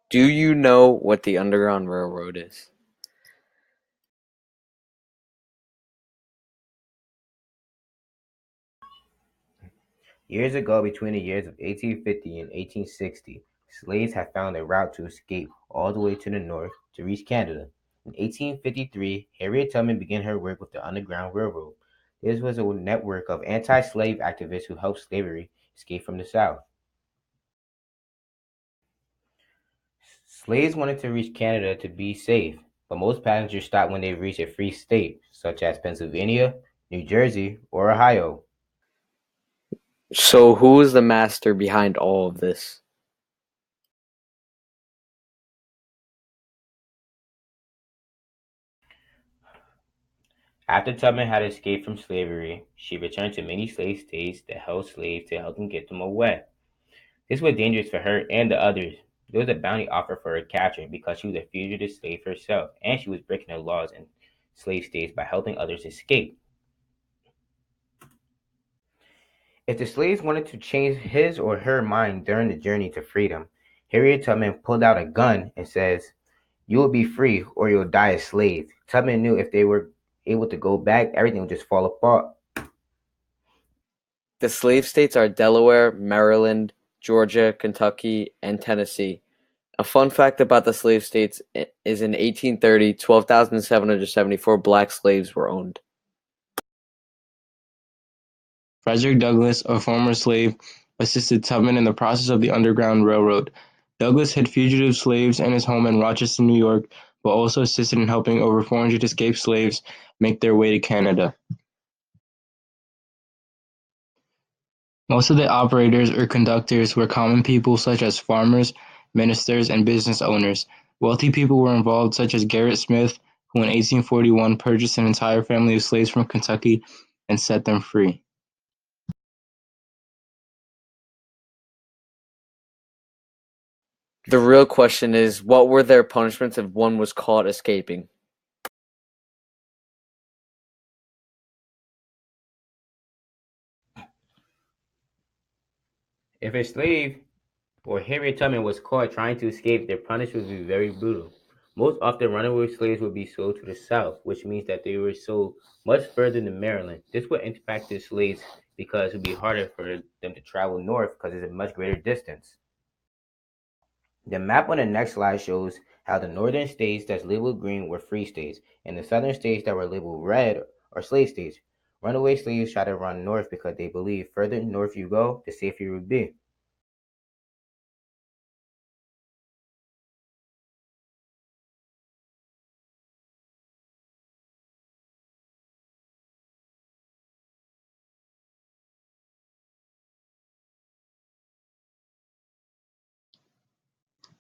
Do you know what the Underground Railroad is? Years ago, between the years of 1850 and 1860, slaves had found a route to escape all the way to the north to reach Canada. In 1853, Harriet Tubman began her work with the Underground Railroad. This was a network of anti-slave activists who helped slavery escape from the South. Slaves wanted to reach Canada to be safe, but most passengers stopped when they reached a free state, such as Pennsylvania, New Jersey, or Ohio. So who is the master behind all of this? After Tubman had escaped from slavery, she returned to many slave states that held slaves to help them get them away. This was dangerous for her and the others. There was a bounty offered for her capture because she was a fugitive slave herself, and she was breaking the laws in slave states by helping others escape. If the slaves wanted to change his or her mind during the journey to freedom, Harriet Tubman pulled out a gun and says, "You will be free or you'll die a slave." Tubman knew if they were able to go back, everything would just fall apart. The slave states are Delaware, Maryland, Georgia, Kentucky, and Tennessee. A fun fact about the slave states is in 1830, 12,774 black slaves were owned. Frederick Douglass, a former slave, assisted Tubman in the process of the Underground Railroad. Douglass hid fugitive slaves in his home in Rochester, New York, but also assisted in helping over 400 escaped slaves make their way to Canada. Most of the operators or conductors were common people such as farmers, ministers, and business owners. Wealthy people were involved such as Gerrit Smith, who in 1841 purchased an entire family of slaves from Kentucky and set them free. The real question is, what were their punishments if one was caught escaping? If a slave or Harriet Tubman was caught trying to escape, their punishment would be very brutal. Most often, runaway slaves would be sold to the South, which means that they were sold much further than Maryland. This would impact the slaves because it would be harder for them to travel north because it's a much greater distance. The map on the next slide shows how the northern states that's labeled green were free states, and the southern states that were labeled red are slave states. Runaway slaves try to run north because they believe further north you go, the safer you would be.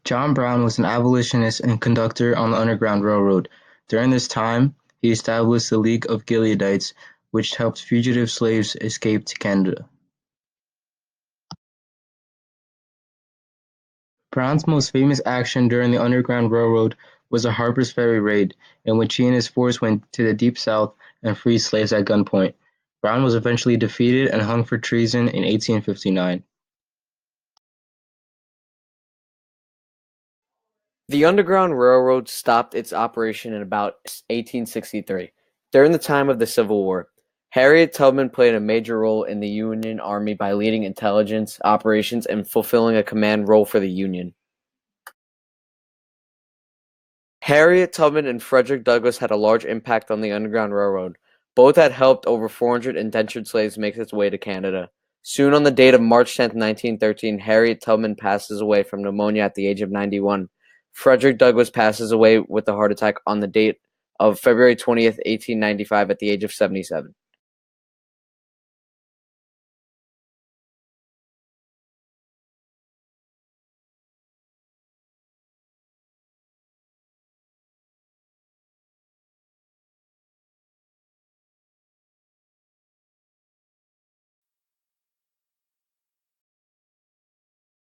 John Brown was an abolitionist and conductor on the Underground Railroad. During this time, he established the League of Gileadites, which helped fugitive slaves escape to Canada. Brown's most famous action during the Underground Railroad was the Harper's Ferry raid, in which he and his force went to the Deep South and freed slaves at gunpoint. Brown was eventually defeated and hung for treason in 1859. The Underground Railroad stopped its operation in about 1863, during the time of the Civil War. Harriet Tubman played a major role in the Union Army by leading intelligence operations and fulfilling a command role for the Union. Harriet Tubman and Frederick Douglass had a large impact on the Underground Railroad. Both had helped over 400 indentured slaves make its way to Canada. Soon on the date of March 10, 1913, Harriet Tubman passes away from pneumonia at the age of 91. Frederick Douglass passes away with a heart attack on the date of February 20th, 1895 at the age of 77.